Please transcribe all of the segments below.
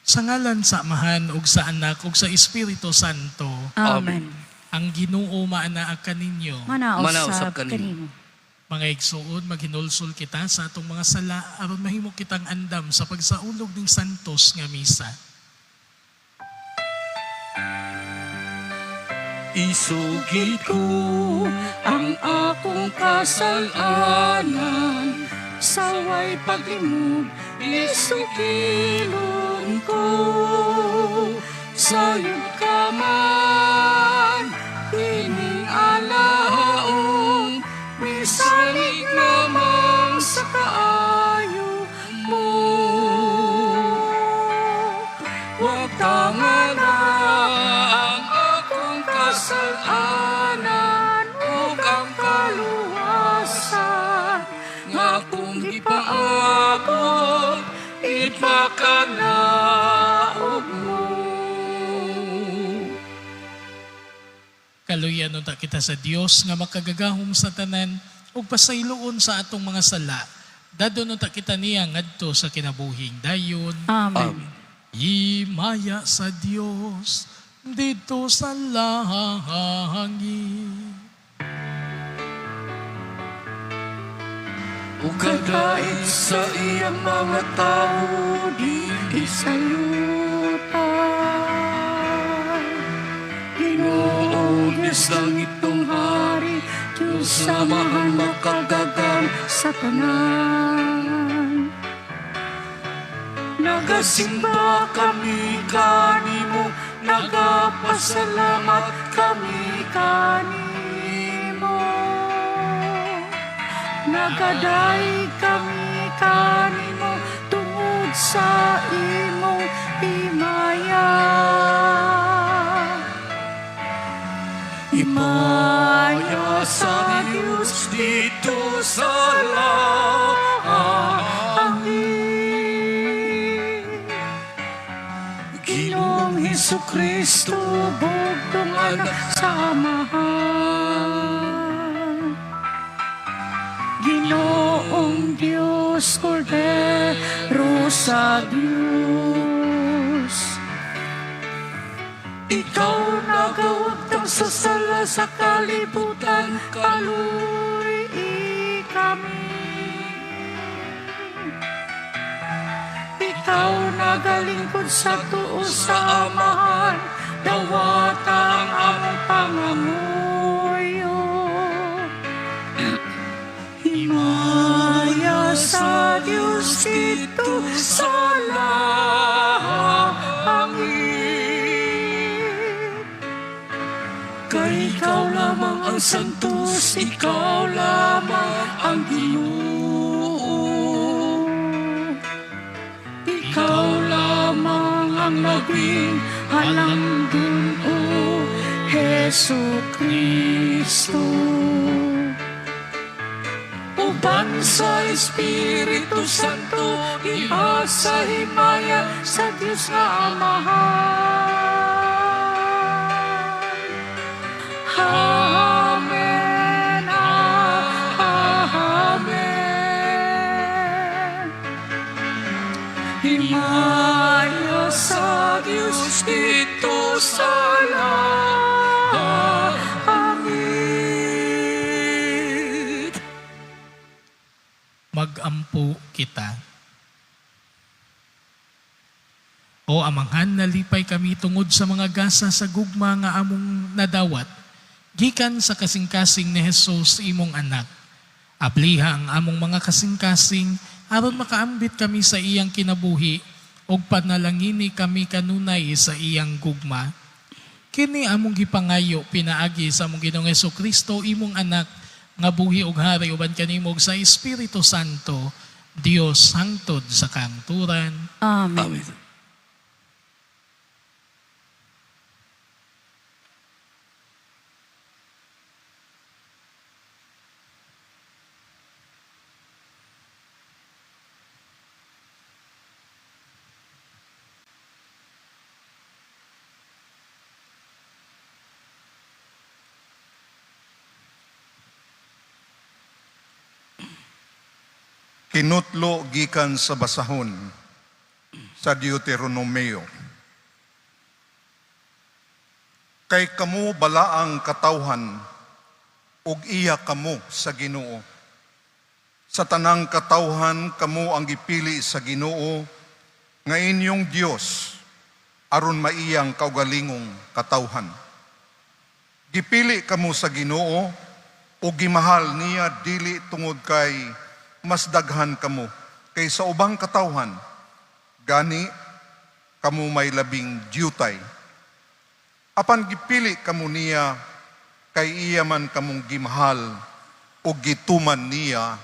Sa ngalan sa Amahan ug sa Anak ug sa Espiritu Santo, Amen. ang Ginoo maanaa kaninyo. Manausap kanimo. Mga igsuon, maghinulsol kita sa atong mga sala aron mahimo kitang andam sa pagsaulog ng santos nga misa. Isugid ko ang akong kasalanan, saway paglimod, isugilon ko. Sayod ka man, ining alaong, misalig lamang sa kaayo mo. Huwag tangala ang akong kasalanan ug ang kaluwasan nga akong gipaabot, ipakalaog mo. Kaluyan ta kita sa Dios nga makagagahom sa tanan ug pasayloon sa atong mga sala. Dadon ta kita niya ngadto sa kinabuhing dayon. Amen. Himaya sa Dios dito sa langit. O kadait sa iyang mga tao di isayutan. Ginoo Diyos langit ng hari, Diyos sa mahal makagagang sa tanan. Nagasimba kami kanimo, nagapasalamat kami kanimo. Nagaday kami kanimo tungod sa imong himaya. Himaya sa Diyos dito sa langit. Ginoong Hesukristo, bugtong anak sa Amahan. Ginoong Diyos, Kordero sa Diyos. Ikaw nagawagtang sa sala sa kalibutan, kaluy kami. Ikaw nagalingkod sa tuo sa Amahan, dawata ang among pangamuyo. Himaya sa Diyos dito sa langit. Kay ikaw lamang ang santos, ikaw lamang ang Ginoo. Ikaw lamang ang naging halangdon, o Hesukristo. Uban sa Espiritu Santo, iha sa himaya sa Diyos nga Amahan. Amen. Amen. Himaya sa Diyos dito sa langit. Magampo kita. O Amanghan, nalipay kami tungod sa mga gasa sa gugma nga among nadawat, gikan sa kasing-kasing ni Jesus imong anak. Abliha ang among mga kasing-kasing aron makaambit kami sa iyang kinabuhi ug panalangini kami kanunay sa iyang gugma. Kini among gipangayo pinaagi sa among Ginoong Hesukristo imong anak nga buhi ug hari uban kanimo ug sa Espiritu Santo, Dios hangtod sa kangturan. Amen. Kinutlo gikan sa basahon. sa Deuteronomio. Kay kamo balaang katawhan, ug iya kamo sa Ginoo. Sa tanang katawhan kamo ang gipili sa Ginoo, nga inyong Dios, aron maiyang kaugalingong katawhan. Gipili kamo sa Ginoo, ug gimahal niya dili tungod kay mas daghan kamo kaysa ubang katawhan, gani kamo may labing diyutay. Apan gipili kamo niya, kay iya man kamong gimahal, ug gituman niya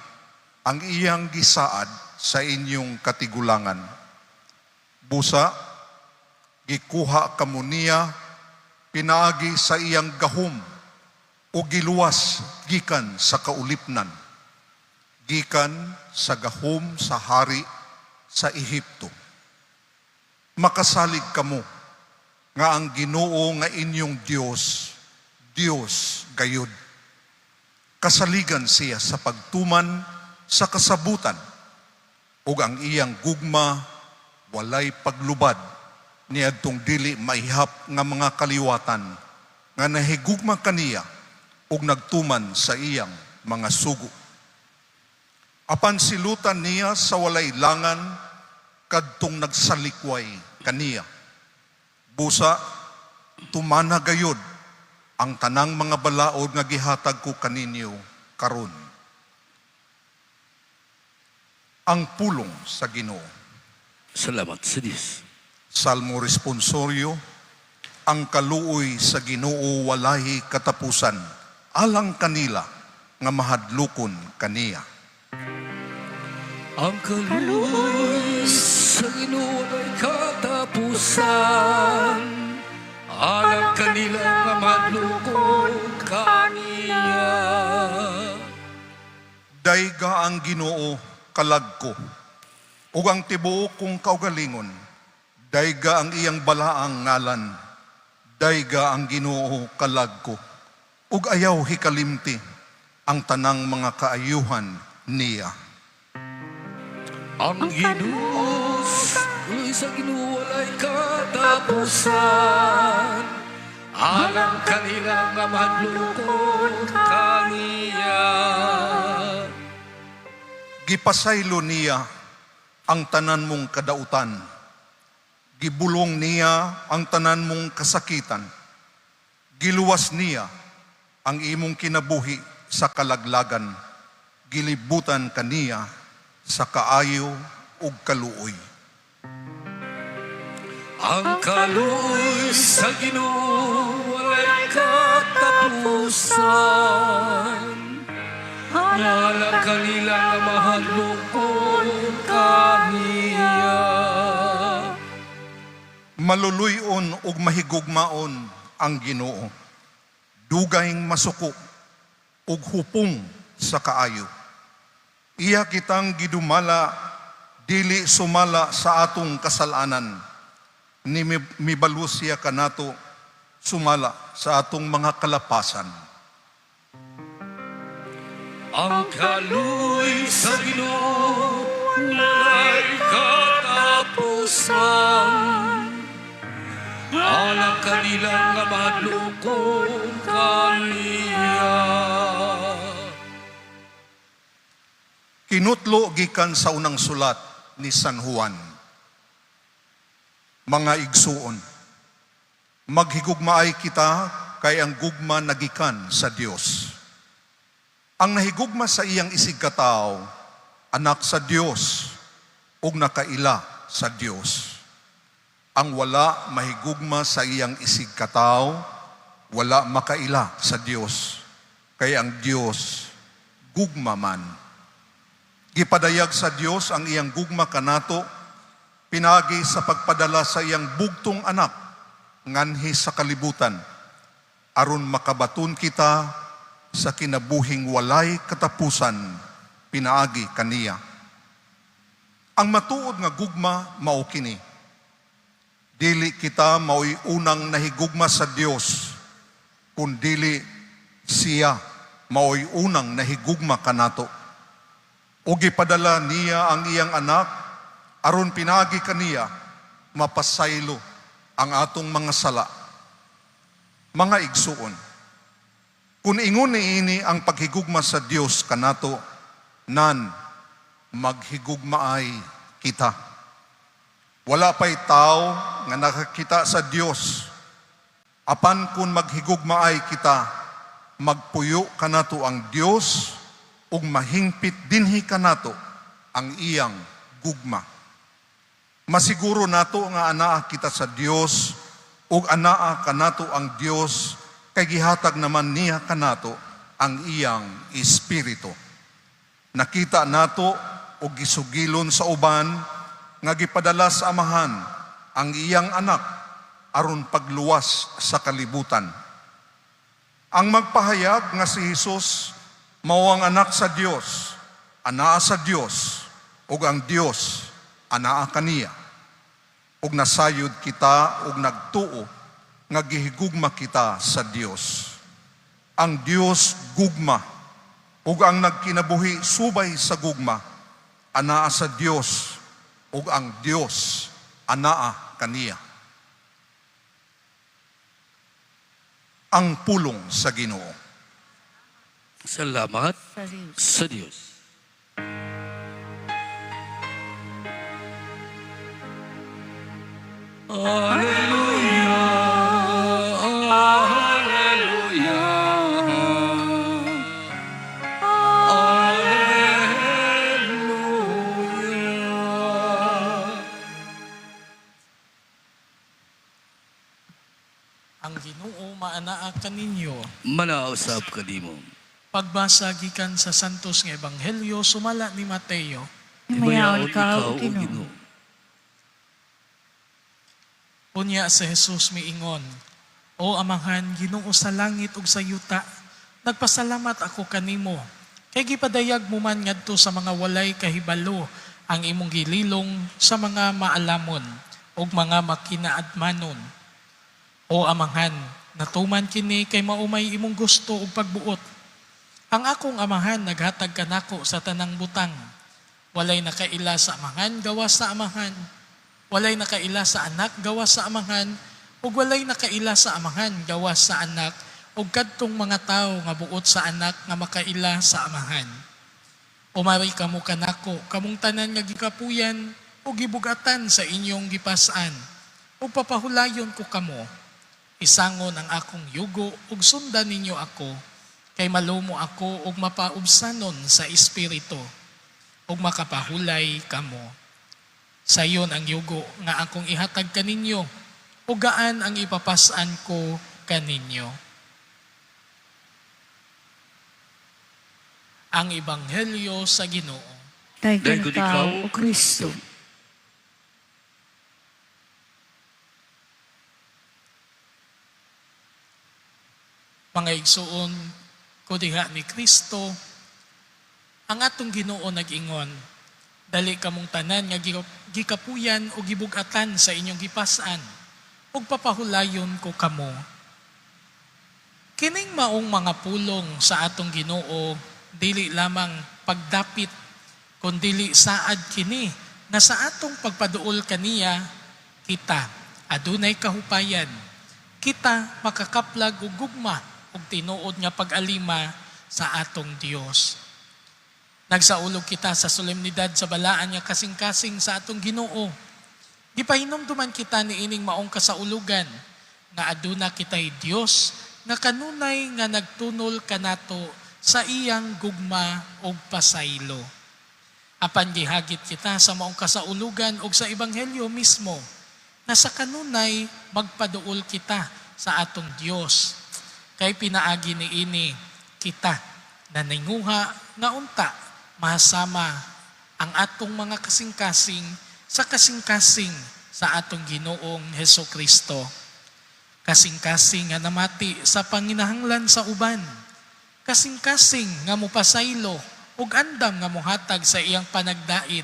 ang iyang gisaad sa inyong katigulangan. Busa, gikuha kamo niya, pinaagi sa iyang gahom, ug giluwas gikan sa kaulipnan, gikan sa gahom sa hari sa Ehipto. Makasalig kamo nga ang Ginoo nga inyong Dios, Dios gayud. Kasaligan siya sa pagtuman sa kasabutan, ug ang iyang gugma walay paglubad niadtong dili maihap nga mga kaliwatan nga nahigugma kaniya ug nagtuman sa iyang mga sugo. Apan silutan niya sa walay langan kadtong nagsalikway kaniya. Busa, tumana gayud ang tanang mga balaod nga gihatag ko kaninyo karon. Ang pulong sa Ginoo. Salamat sa Diyos. Salmo responsoryo, ang kaluoy sa Ginoo walay katapusan, alang kanila nga mahadlukon kaniya. Ang kaluoy sa Ginoo ay katapusan, alam kanila nga madlukon kaniya. Dayga ang Ginoo kalag ko, ug ang tibuok kong kaugalingon, dayga ang iyang balaang ngalan, dayga ang Ginoo kalag ko, ug ayaw hikalimti ang tanang mga kaayuhan niya. Ang Ginoo sa Ginoo ay katapusan, alam kanila nga madlukon kaniya. Gipasaylo niya ang tanan mong kadautan, gibulong niya ang tanan mong kasakitan, giluwas niya ang imong kinabuhi sa kalaglagan, gilibutan kaniya sa kaayo ug kaluoy. Ang kaluoy sa Ginoo walay katapusan, alam kanila nga mahadlukon kaniya. Maluluyon ug mahigugmaon ang Ginoo, dugayng masuko ug hupong sa kaayo. Iya kitang gidumala, dili sumala sa atong kasalanan, ni mibalus siya kanato sumala sa atong mga kalapasan. Ang kaluoy sa Ginoo walay katapusan, alam kanila nga madlukon kaniya. Kinutlo gikan sa unang sulat ni San Juan. Mga igsuon, maghigugmaay kita kay ang gugma nagikan sa Dios. Ang nahigugma sa iyang isig katao, anak sa Dios, ug nakaila sa Dios. Ang wala mahigugma sa iyang isig katao, wala makaila sa Dios, kay ang Dios gugma man. Gipadayag sa Dios ang iyang gugma kanato, pinagi sa pagpadala sa iyang bugtong anak, nganhi sa kalibutan, aron makabaton kita sa kinabuhing walay katapusan, pinaagi kaniya. Ang matuod nga gugma mao kini. Dili kita mao'y unang nahigugma sa Dios, kundili siya mao'y unang nahigugma kanato. O gipadala niya ang iyang anak, aron pinagi kaniya, mapasaylo ang atong mga sala. Mga igsuon, kung ingon niini ang paghigugma sa Dios kanato, nan maghigugmaay kita. Wala pa'y tao nga nakakita sa Dios. Apan kung maghigugmaay kita, magpuyo kanato ang Dios ug mahingpit dinhi kanato ang iyang gugma. Masiguro nato nga anaa kita sa Dios ug anaa kanato ang Dios kay gihatag naman niya kanato ang iyang espiritu. Nakita nato ug gisugilon sa uban nga gipadala sa Amahan ang iyang anak aron pagluwas sa kalibutan. Ang magpahayag nga si Jesus mao ang anak sa Dios, anaa sa Dios ug ang Dios anaa kaniya. Ug nasayod kita ug nagtuo nga gihigugma kita sa Dios. Ang Dios gugma ug ang nagkinabuhi subay sa gugma anaa sa Dios ug ang Dios anaa kaniya. Ang pulong sa Ginoo. Salamat Sa Diyos. sa Diyos. Hallelujah! Hallelujah! Hallelujah! Ang Ginoo maanaa kaninyo. Manausap ka di mo. Pagbasa gikan sa Santos nga Ebanghelyo sumala ni Mateo. Mayaon ka, o O Ginoo. Ginoo. Unya sa Jesus miingon, O Amahan, Ginoo sa langit ug sa yuta, nagpasalamat ako kanimo. Kay gipadayag mo man ngadto sa mga walay kahibalo ang imong gililong sa mga maalamon ug mga makinaadmanon. O Amahan, natuman kini kay maumay imong gusto ug pagbuot. Ang akong Amahan naghatag kanako sa tanang butang. Walay nakaila sa Amahan gawas sa Amahan. Walay nakaila sa anak gawas sa Amahan, ug walay nakaila sa Amahan gawas sa anak, ug kadtong mga tawo nga buot sa anak nga makaila sa Amahan. Umari kamo kanako, kamong tanan nga gikapuyan ug gibugatan sa inyong gipas-an, ug papahulayon ko kamo. Isangon ang akong yugo ug sundan ninyo ako, kay malumo ako ug mapaubsanon sa espiritu, ug makapahulay kamo. Sayon ang yugo nga akong ihatag kaninyo, ug gaan ang ipapasan ko kaninyo. Ang Ebanghelyo sa Ginoo. Dayon Dayon ka, ikaw, O Kristo. Mga igsuon ko diha ni Kristo, ang atong Ginoo nag-ingon, dali kamong tanan nga gikapuyan o gibugatan sa inyong gipas-an, ug papahulayon ko kamo. Kining maong mga pulong sa atong Ginoo, dili lamang pagdapit, kundi saad kini, na sa atong pagpaduol kaniya, kita adunay kahupayan, kita makakaplag og gugma ug tinuod nga pag-alima sa atong Dios. Nagsaulog kita sa solemnidad sa balaan nga kasing-kasing sa atong Ginoo. Gipahinumduman kita ni ining maong kasaulugan nga aduna kitay Dios nga kanunay nga nagtunol kanato sa iyang gugma ug pasaylo. Apan gihagit kita sa maong kasaulugan ug sa ebanghelyo mismo na sa kanunay magpaduol kita sa atong Dios. Kay pinaagi ni ini kita na ninguha nga unta mahasama ang atong mga kasing-kasing sa kasing-kasing sa atong Ginoong Hesukristo. Kasing-kasing nga namati sa panginahanglan sa uban. Kasing-kasing nga mupasaylo ug andam nga mohatag sa iyang panagdait.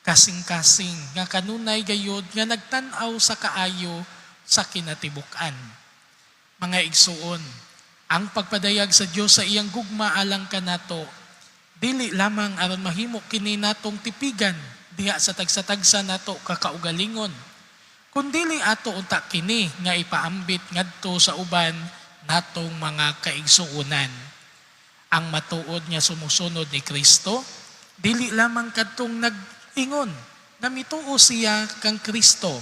Kasing-kasing nga kanunay gayud nga nagtan-aw sa kaayo sa kinatibuk-an. Mga igsuon, ang pagpadayag sa Dios sa iyang gugma alang kanato, dili lamang aron mahimo kini natong tipigan diha sa tagsa-tagsa nato kakaugalingon, Kundili ato unta kini nga ipaambit ngadto sa uban natong mga kaigsuunan. Ang matuod nga sumusunod ni Kristo, dili lamang kadtong nag-ingon na mituo siya kang Kristo,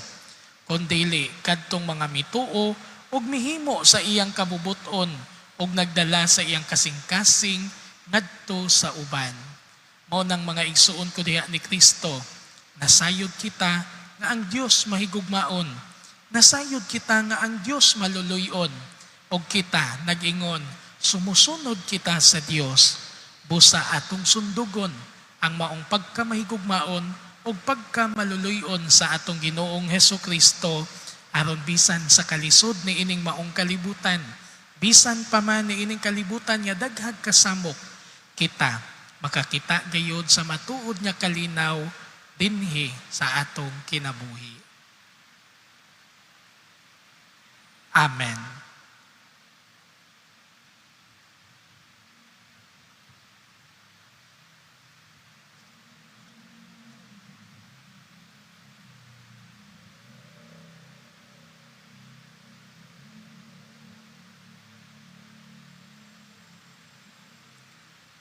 kundili kadtong mga mituo ug mihimo sa iyang kabubuton ug nagdala sa iyang kasing-kasing ngadto sa uban. Mao nang mga igsuon ko diha ni Kristo, nasayod kita nga ang Dios mahigugmaon, nasayod kita nga ang Dios maluluyon, ug kita nag-ingon sumusunod kita sa Dios, busa atong sundugon ang maong pagkamahigugmaon o pagkamaluluyon sa atong Ginoong Hesukristo aron bisan sa kalisod ni ining maong kalibutan, bisan pa man ni ining kalibutan nga daghag kasamok, kita makakita gayod sa matuod nga kalinaw dinhi sa atong kinabuhi. Amen.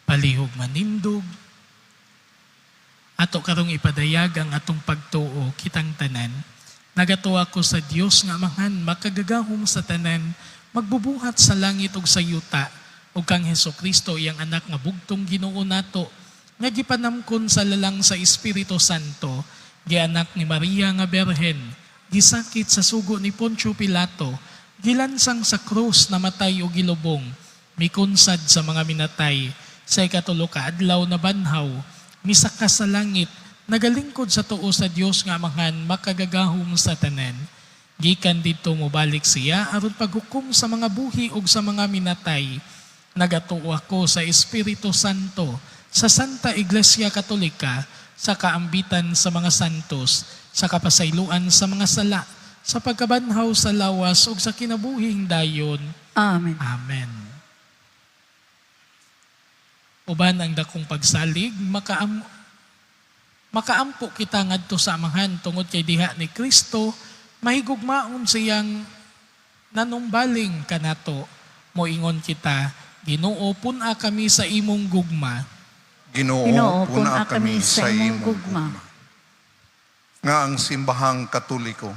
Palihog manindog, ato karong ipadayag ang atong pagtuo kitang tanan. Nagatuwa ko sa Dios nga Amahan makagagahom sa tanan, magbubuhat sa langit ug sa yuta, ug kang Hesukristo iyang anak nga bugtong Ginoo nato, nga gipanamkon sa lalang sa Espiritu Santo, gianak ni Maria nga Berhen, gisakit sa sugo ni Poncio Pilato, gilansang sa krus namatay o gilubong, mikunsad sa mga minatay, sa ikatulo ka adlaw na banhaw, misaka sa langit, nagalingkod sa tuo sa Dios nga Amahan makagagahom sa tanan. Gikan dito mobalik siya aron paghukom sa mga buhi ug sa mga minatay. Nagatuo ako sa Espiritu Santo, sa Santa Iglesia Katolika, sa kaambitan sa mga santos, sa kapasayloan sa mga sala, sa pagkabanhaw sa lawas ug sa kinabuhing dayon. Amen. Amen. Uban ang dakong pagsalig, makaampo kita ngadto sa Amahan tungod kay diha ni Kristo, mahigugmaon siyang nanumbaling kanato. Moingon kita, Ginoo pun-a kami sa imong gugma. Ginoo, puna kami sa imong gugma. Nga ang simbahang Katoliko,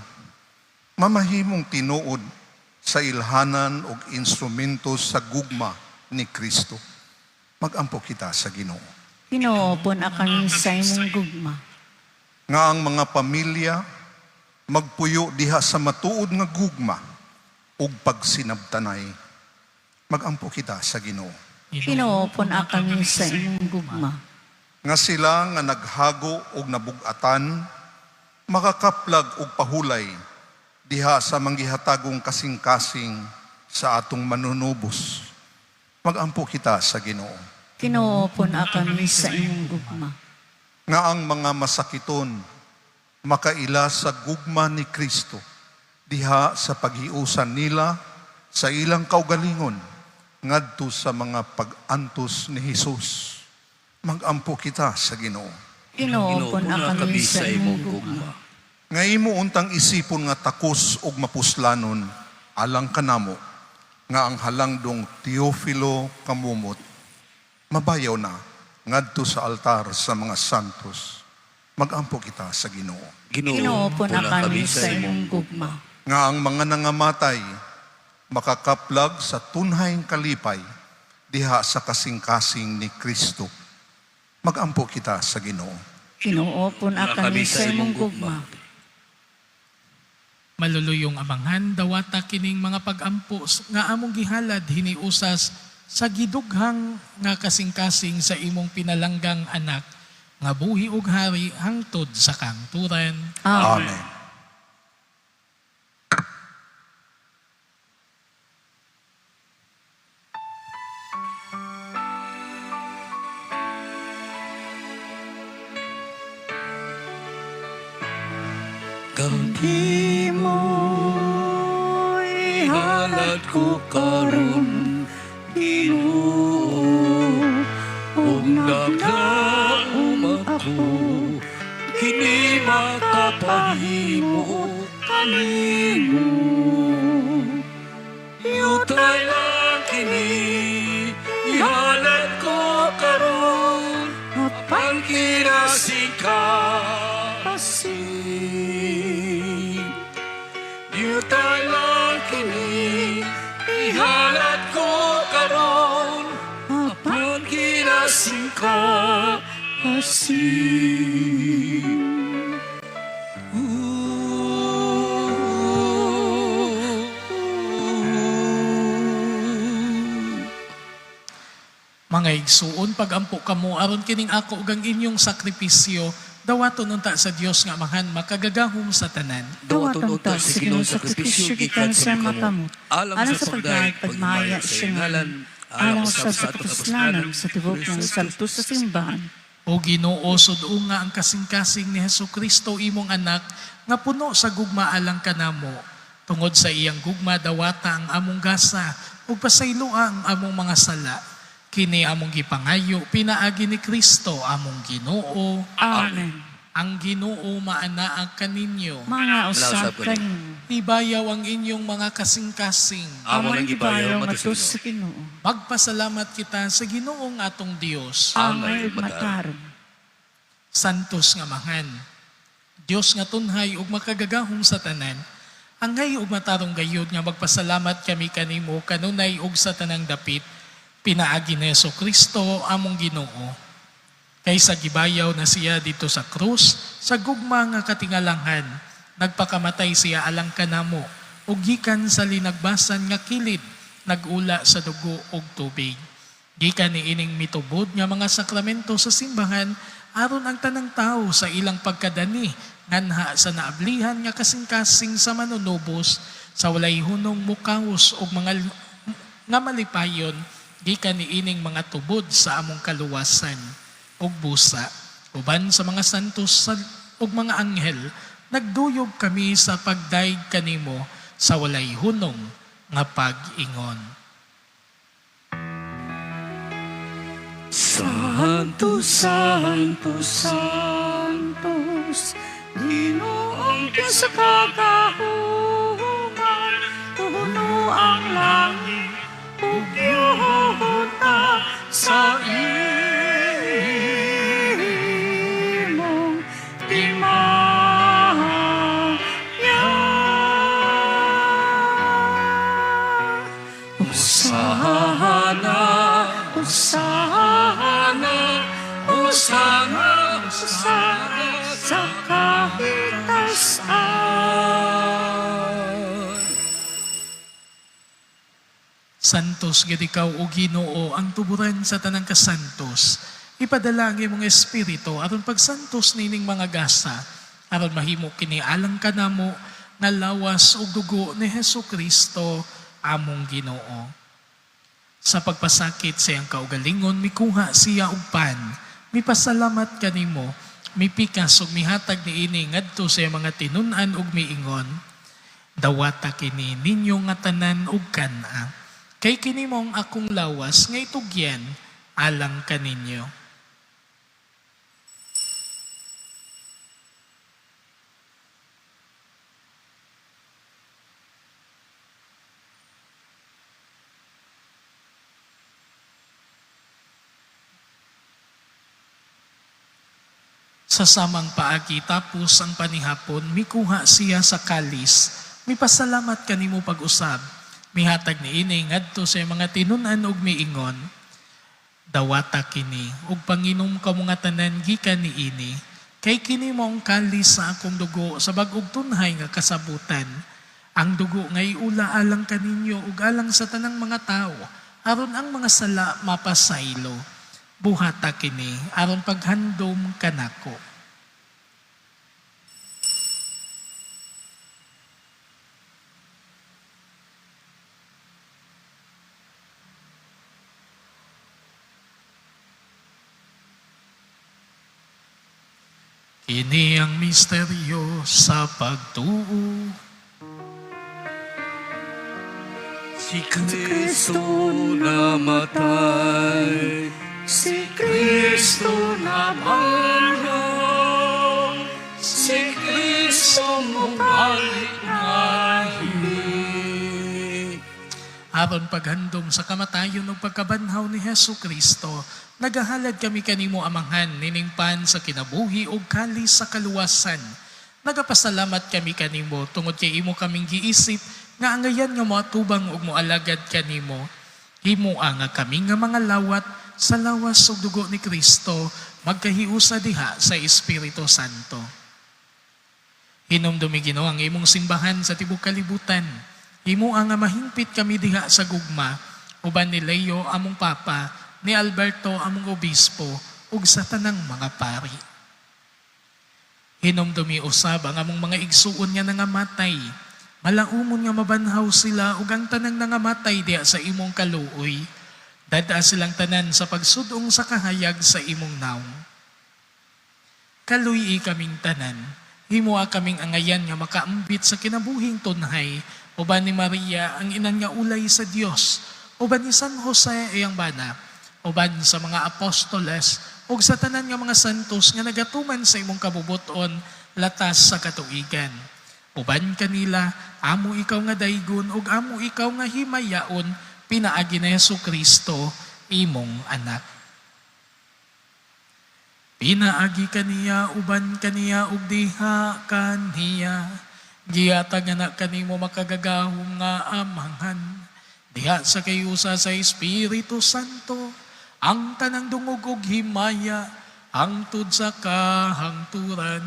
mamahimong tinuod sa ilhanan ug instrumento sa gugma ni Kristo. Magampo kita sa Ginoo. Ginoo, puna kami sa imong gugma. Nga ang mga pamilya magpuyo diha sa matuod nga gugma ug pagsinabtanay. Magampo kita sa Ginoo. Ginoo, puna kami sa imong gugma. Nga sila nga naghago ug nabugatan, makakaplag ug pahulay diha sa manggihatagong kasing-kasing sa atong manunubos. Magampo kita sa Ginoo. Ginoo, puna kami sa imong gugma. Nga ang mga masakiton makaila sa gugma ni Kristo diha sa paghiusan nila sa ilang kaugalingon ngadto sa mga pag-antos ni Hesus. Magampo kita sa Ginoo. Ginoo, puna kami sa imong gugma. Nga imo untang isipon nga takos ug mapuslanon alang kanamo nga ang halangdong Teofilo kamumot mabayaw na ngadto sa altar sa mga santos. Magampo kita sa Ginoo. Ginoo, puna kami sa imong gugma. Nga ang mga nangamatay makakaplag sa tunhayng kalipay diha sa kasing-kasing ni Kristo. Magampo kita sa Ginoo. Ginoo, puna kami sa imong gugma. Maluluyong Amanghan, dawata kining mga pag-ampo nga among gihalad hiniusas sa gidughang nga kasing-kasing sa imong pinalanggang anak, nga buhi ug hari hangtod sa kangturan. Amen. Amen. Di mo'y halad ko karon, Ginoo, ug naglaom ako, kini makapahimo kanimo. Yutay lang kini, ihalad ko karon, apan kinasing ka. Yutay lang kini, ihalad ko karon, apan kinasing ka. Mga igsuon, pagampo kamo aron kining ako ug ang inyong sakripisyo, dawaton unta sa Dios nga Amahan makagagahom sa tanan. Duwatong ta sa Ginoong sakripisyo gikan sa makamot. Alang sa pagdayag pagmaya siya ngalan. Alang sa pagkapuslanan sa tibok ng santos sa simbahan. O Ginoo, sud-o nga ang kasing-kasing ni Hesukristo imong anak nga puno sa gugma alang kanamo. Tungod sa iyang gugma dawata ang among gasa ug pasayloa ang among mga sala. Kini among gipangayo pinaagi ni Kristo among Ginoo. Amen. Ang Ginoo maanaa kaninyo. Mga usap kanimo. Ibayaw ang inyong mga kasing-kasing. Amo lang gibayaw matus matus sa Ginoo. Magpasalamat kita sa Ginoong atong Dios. Amay mataron. Santos nga Amahan, Dios nga tunhay ug makagagahom sa tanan, angay ug matarong gayud nga magpasalamat kami kanimo kanunay ug sa tanang dapit, pinaagi ni Hesukristo among Ginoo. Kaysa gibayaw na siya dito sa krus, sa gugma nga katingalanghan, nagpakamatay siya alang kanamo, ug gikan sa linagbasan nga kilid, nagula sa dugo ug tubig. Gikan ni ining mitubod nga mga sakramento sa simbahan, aron ang tanang tao sa ilang pagkadani, nganha sa naablihan nga kasing-kasing sa manunubos, sa walay hunong mukawos ug mga nga malipayon, gikan ni ining mga tubod sa among kaluwasan ug busa. Uban sa mga santos ug mga anghel, nagduyog kami sa pagdaig kanimo sa walay hunong nga pag-ingon. Santos, Santos, Santos, Ginoong Diyos sa kagahungan, puno ang langit, ug yuta sa imong timaya. Hosana, Hosana, Hosana, Hosana sa kahitasan. Santos gid ikaw o Ginoo ang tuburan sa tanang kasantos. Ipadala ang imong espiritu aron pagsantos nining mga gasa, aron mahimo kini alang kanamo nga lawas ug dugo ni Hesukristo among Ginoo. Sa pagpasakit sa iyang kaugalingon, mikuha siya og pan, mipasalamat kanimo, mipikas ug mihatag niini ngadto sa iyang mga tinun-an ug miingon, dawata kini ninyo nga tanan ug kana, kay kini mong akong lawas nga itugyan alang kaninyo. Sa samang paagi tapos ang panihapon, mikuha siya sa kalis, mipasalamat kanimo pag-usab, mihatag ni ini ngadto sa mga tinunan ug miingon, dawata kini ug panginom ka mga tanan gikan ni ini, kay kini mong kalis sa akong dugo sa bag-og tunhay nga kasabutan. Ang dugo ngay ula alang kaninyo ug alang sa tanang mga tao, aron ang mga sala mapasaylo. Buhata kini aron paghandom kanako. Kini ang misteryo sa pagtuo. Si Kristo namatay, Si Kristo na si Kristo mubalik na Aron paghandom sa kamatayon ug pagkabanhaw ni Hesu Kristo, nagahalad kami kanimo amanghan niningpan sa kinabuhi ug kalis sa kaluwasan. Nagapasalamat kami kanimo tungod kay imo kaming giisip nga angayan nga moatubang ug moalagad kanimo. Himo nga kami nga mga lawat sa lawas ug dugo ni Kristo magkahiusa diha sa Espiritu Santo. Hinumdumi Ginoo ang imong simbahan sa tibuok kalibutan. Himo nga mahingpit kami diha sa gugma, uban ni Leo among papa, ni Alberto among obispo, ug sa tanang mga pari. Hinumdumi usab ang among mga igsuon nga nangamatay. Malaumon nga mabanhaw sila ug ang tanang nangamatay diha sa imong kaluoy. Dada silang tanan sa pagsudong sa kahayag sa imong naong. Kaluy kaming tanan, himoa kaming angayan nga makaambit sa kinabuhing tunhay, uban ni Maria ang inan nga ulay sa Dios, uban ni San Jose iyang bana, uban sa mga apostoles, ug sa tanan nga mga santos nga nagatuman sa imong kabubuton latas sa katuigan. Uban kanila, amo ikaw nga daygon ug amo ikaw nga himayaon, pinaagi na Hesu Kristo, imong anak. Pinaagi kaniya, uban kaniya, ug diha kaniya. Giyatag anak kanimo makagagahom nga amanghan. Diha sa kayusa sa Espiritu Santo, ang tanang dungog ug himaya, hangtod sa kahangturan.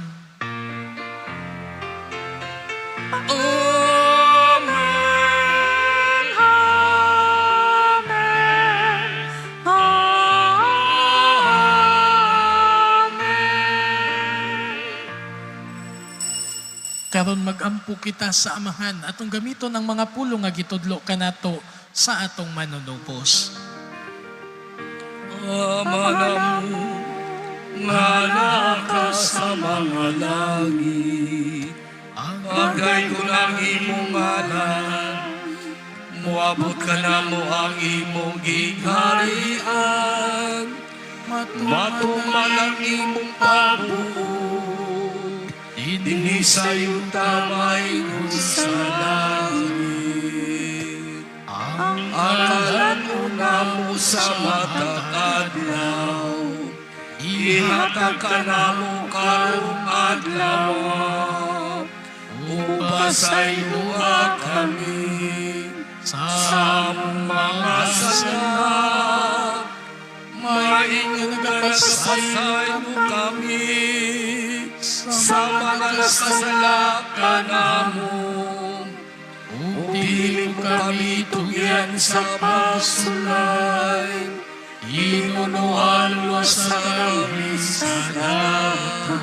Karon magampo kita sa amahan atong gamiton ang mga pulong nga gitudlo kanato sa atong manunubos. Ama mo, nga naka sa mga langit, agay ko ng imong ngalan, muabot ka na mo ang imong gingharian, matuman ang imong pabuo, dinhi sa iyong tamay ko sa langit. Ang alam na mo sa matag-adlaw, ihatag ka na mo karong adlaw, upasayo kami sa mga sala, maingon ka sa mo kami, sa mga kasalakan namon, dili mo kami tugyan sa pasulay, inunuan mo sa kami sa dapat.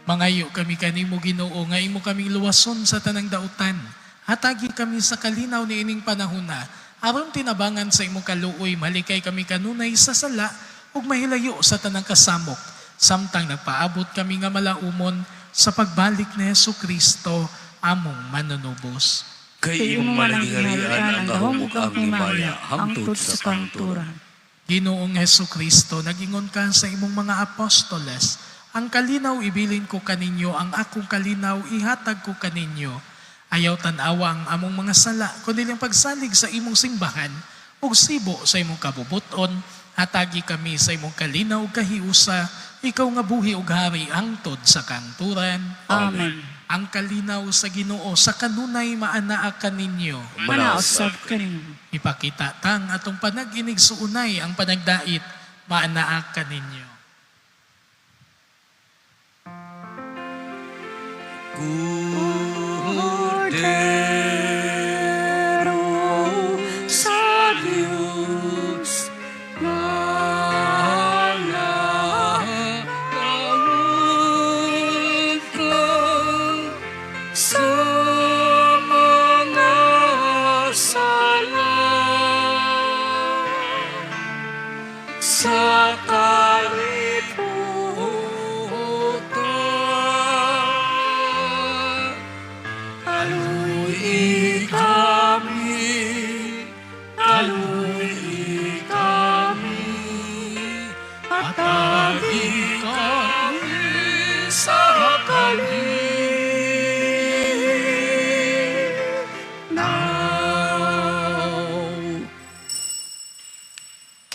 Mangayo kami kanimo Ginoo nga imo kaming luwason sa tanang dautan. Hatagi kami sa kalinaw ni ining panahona, aron tinabangan sa imong kaluoy, malikay kami kanunay sa sala ug mahilayo sa tanang kasamok. Samtang nagpaabot kami nga malaumon sa pagbalik ni Hesu Kristo, among manunubos. Kay imong mananghalian ang gahom ug ang himaya, hangtod sa kangturan. Ginoong Hesu Kristo, nagingon ka sa imong mga apostoles, ang kalinaw ibilin ko kaninyo, ang akong kalinaw ihatag ko kaninyo. Ayaw tanawa ang among mga sala, kundi ang pagsalig sa imong simbahan, ug sibo sa imong kabubuton, hatagi kami sa imong kalinaw ug kahiusa, ikaw nga buhi ug hari hangtod sa kangturan. Amen. Ang kalinaw sa Ginoo sa kanunay maanaa kaninyo. Manausab kanimo. Ipakita tang atong panaginig suunay ang panagdait maanaa kaninyo. Cordero sa Diyos, sa mga sala, sa kalibutan, aluy kami, at agi kami sa kaligid.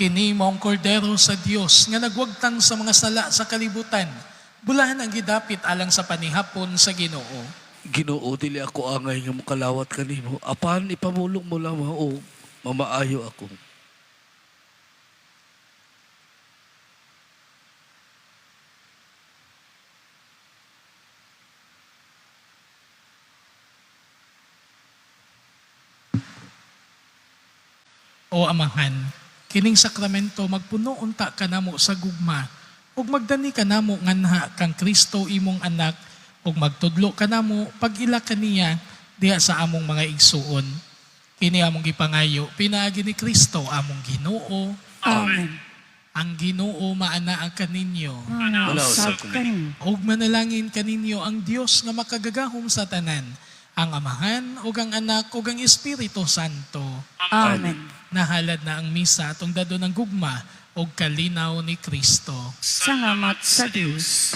Kini maong kordero sa Dios nga nagwagtang sa mga sala sa kalibutan. Bulahan ang gidapit alang sa panihapon sa Ginoo. Ginoo, dili ako angay nga mokalawat kanimo. Apan ipamulong mo lamang o mamaayo ako. O Amahan, kining sakramento magpuno unta kanamo sa gugma ug magdani kanamo nganha kang Kristo imong anak ug magtudlo kanamo pag-ila kaniya diha sa among mga igsuon. Kini among gipangayo pinaagi ni Kristo among Ginoo. Amen. Ang Ginoo maanaa kaninyo Manausab kaninyo. ug manalangin kaninyo ang Dios nga makagagahom sa tanan, ang Amahan ug ang Anak ug ang Espiritu Santo. Amen. Nahalad na ang misa atong dado ng gugma o kalinaw ni Kristo. Salamat sa Diyos.